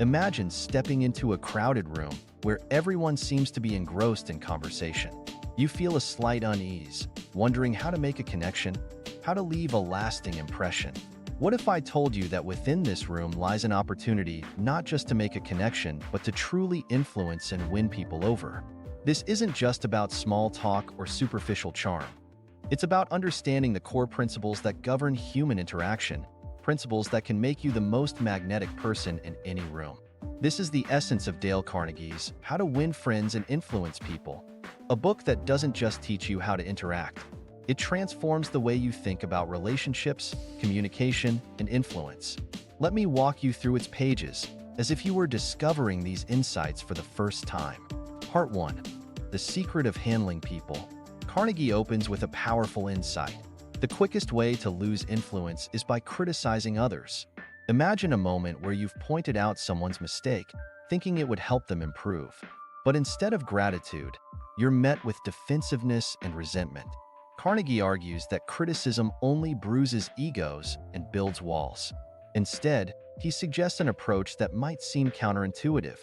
Imagine stepping into a crowded room where everyone seems to be engrossed in conversation. You feel a slight unease, wondering how to make a connection, how to leave a lasting impression. What if I told you that within this room lies an opportunity not just to make a connection, but to truly influence and win people over? This isn't just about small talk or superficial charm. It's about understanding the core principles that govern human interaction, principles that can make you the most magnetic person in any room. This is the essence of Dale Carnegie's How to Win Friends and Influence People, a book that doesn't just teach you how to interact. It transforms the way you think about relationships, communication, and influence. Let me walk you through its pages, as if you were discovering these insights for the first time. Part 1. The Secret of Handling People. Carnegie opens with a powerful insight. The quickest way to lose influence is by criticizing others. Imagine a moment where you've pointed out someone's mistake, thinking it would help them improve. But instead of gratitude, you're met with defensiveness and resentment. Carnegie argues that criticism only bruises egos and builds walls. Instead, he suggests an approach that might seem counterintuitive.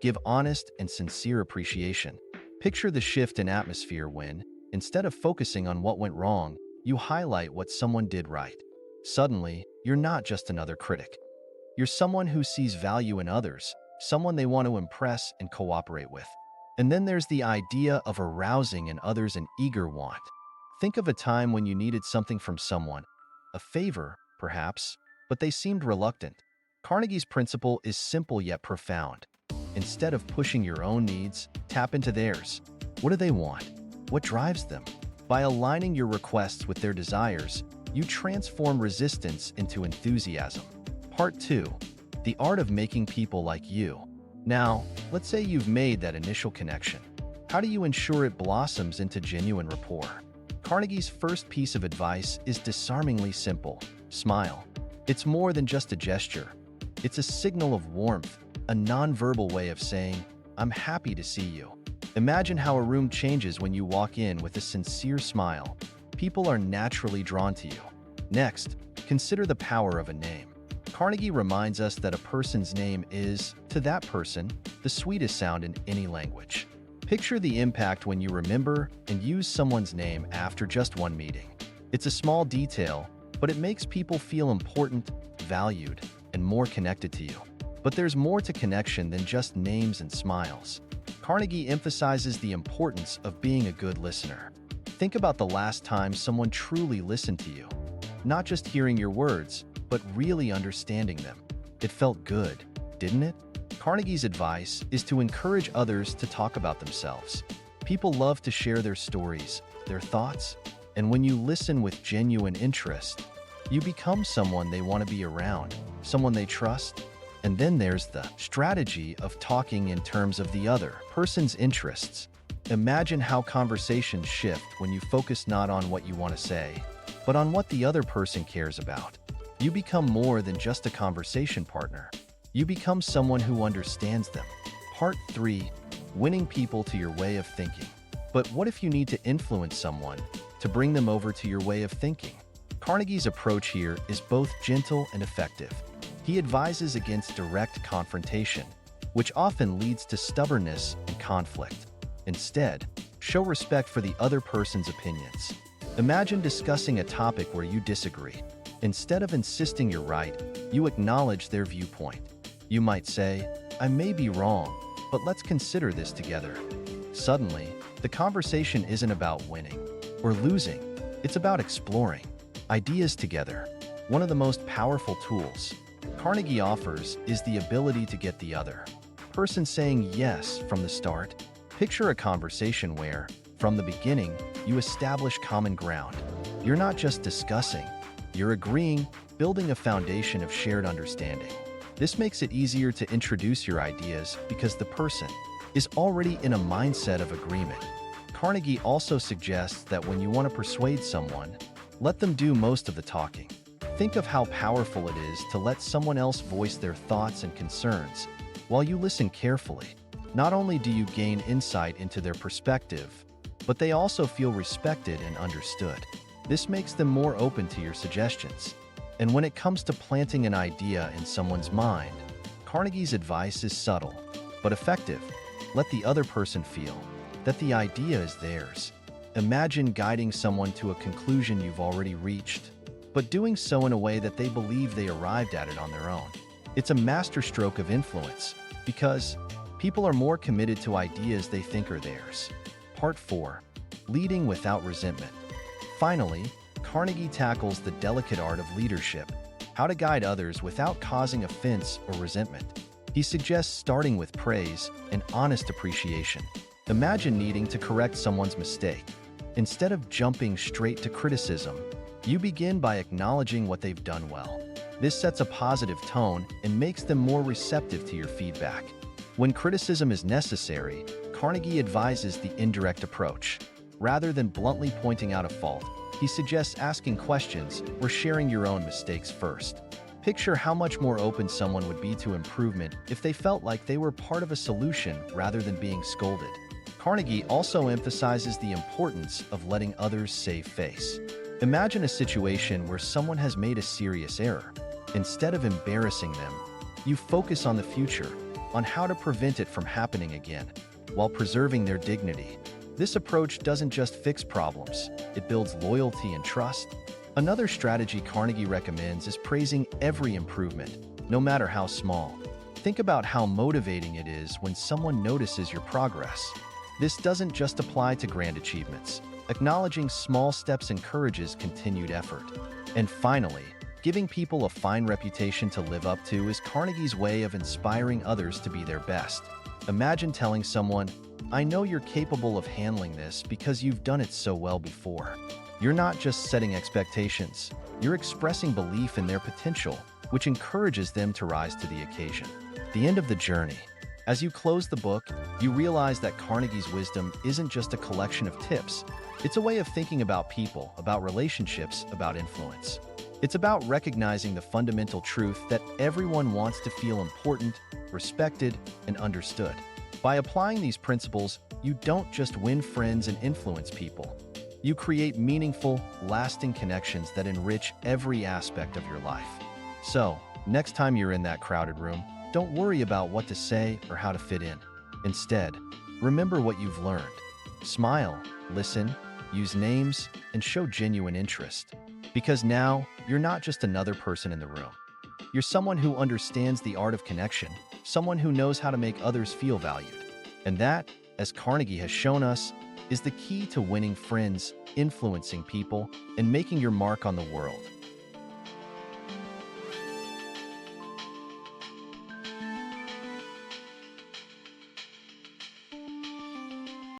Give honest and sincere appreciation. Picture the shift in atmosphere when, instead of focusing on what went wrong, you highlight what someone did right. Suddenly, you're not just another critic. You're someone who sees value in others, someone they want to impress and cooperate with. And then there's the idea of arousing in others an eager want. Think of a time when you needed something from someone, a favor, perhaps, but they seemed reluctant. Carnegie's principle is simple yet profound. Instead of pushing your own needs, tap into theirs. What do they want? What drives them? By aligning your requests with their desires, you transform resistance into enthusiasm. Part 2. The Art of Making People Like You. Now, let's say you've made that initial connection. How do you ensure it blossoms into genuine rapport? Carnegie's first piece of advice is disarmingly simple. Smile. It's more than just a gesture. It's a signal of warmth, a nonverbal way of saying, "I'm happy to see you." Imagine how a room changes when you walk in with a sincere smile. People are naturally drawn to you. Next, consider the power of a name. Carnegie reminds us that a person's name is, to that person, the sweetest sound in any language. Picture the impact when you remember and use someone's name after just one meeting. It's a small detail, but it makes people feel important, valued, and more connected to you. But there's more to connection than just names and smiles. Carnegie emphasizes the importance of being a good listener. Think about the last time someone truly listened to you. Not just hearing your words, but really understanding them. It felt good, didn't it? Carnegie's advice is to encourage others to talk about themselves. People love to share their stories, their thoughts, and when you listen with genuine interest, you become someone they want to be around, someone they trust. And then there's the strategy of talking in terms of the other person's interests. Imagine how conversations shift when you focus not on what you want to say, but on what the other person cares about. You become more than just a conversation partner. You become someone who understands them. Part 3. Winning people to your way of thinking. But what if you need to influence someone to bring them over to your way of thinking? Carnegie's approach here is both gentle and effective. He advises against direct confrontation, which often leads to stubbornness and conflict. Instead, show respect for the other person's opinions. Imagine discussing a topic where you disagree. Instead of insisting you're right, you acknowledge their viewpoint. You might say, "I may be wrong, but let's consider this together." Suddenly, the conversation isn't about winning or losing. It's about exploring ideas together. One of the most powerful tools Carnegie offers is the ability to get the other person saying yes from the start. Picture a conversation where, from the beginning, you establish common ground. You're not just discussing, you're agreeing, building a foundation of shared understanding. This makes it easier to introduce your ideas because the person is already in a mindset of agreement. Carnegie also suggests that when you want to persuade someone, let them do most of the talking. Think of how powerful it is to let someone else voice their thoughts and concerns while you listen carefully. Not only do you gain insight into their perspective, but they also feel respected and understood. This makes them more open to your suggestions. And when it comes to planting an idea in someone's mind, Carnegie's advice is subtle, but effective. Let the other person feel that the idea is theirs. Imagine guiding someone to a conclusion you've already reached, but doing so in a way that they believe they arrived at it on their own. It's a masterstroke of influence because people are more committed to ideas they think are theirs. Part 4. Leading without resentment. Finally, Carnegie tackles the delicate art of leadership, how to guide others without causing offense or resentment. He suggests starting with praise and honest appreciation. Imagine needing to correct someone's mistake. Instead of jumping straight to criticism, you begin by acknowledging what they've done well. This sets a positive tone and makes them more receptive to your feedback. When criticism is necessary, Carnegie advises the indirect approach. Rather than bluntly pointing out a fault, he suggests asking questions or sharing your own mistakes first. Picture how much more open someone would be to improvement if they felt like they were part of a solution rather than being scolded. Carnegie also emphasizes the importance of letting others save face. Imagine a situation where someone has made a serious error. Instead of embarrassing them, you focus on the future, on how to prevent it from happening again, while preserving their dignity. This approach doesn't just fix problems, it builds loyalty and trust. Another strategy Carnegie recommends is praising every improvement, no matter how small. Think about how motivating it is when someone notices your progress. This doesn't just apply to grand achievements. Acknowledging small steps encourages continued effort. And finally, giving people a fine reputation to live up to is Carnegie's way of inspiring others to be their best. Imagine telling someone, "I know you're capable of handling this because you've done it so well before." You're not just setting expectations, you're expressing belief in their potential, which encourages them to rise to the occasion. The end of the journey. As you close the book, you realize that Carnegie's wisdom isn't just a collection of tips. It's a way of thinking about people, about relationships, about influence. It's about recognizing the fundamental truth that everyone wants to feel important, respected, and understood. By applying these principles, you don't just win friends and influence people. You create meaningful, lasting connections that enrich every aspect of your life. So, next time you're in that crowded room, don't worry about what to say or how to fit in. Instead, remember what you've learned. Smile, listen, use names, and show genuine interest. Because now, you're not just another person in the room. You're someone who understands the art of connection, someone who knows how to make others feel valued. And that, as Carnegie has shown us, is the key to winning friends, influencing people, and making your mark on the world.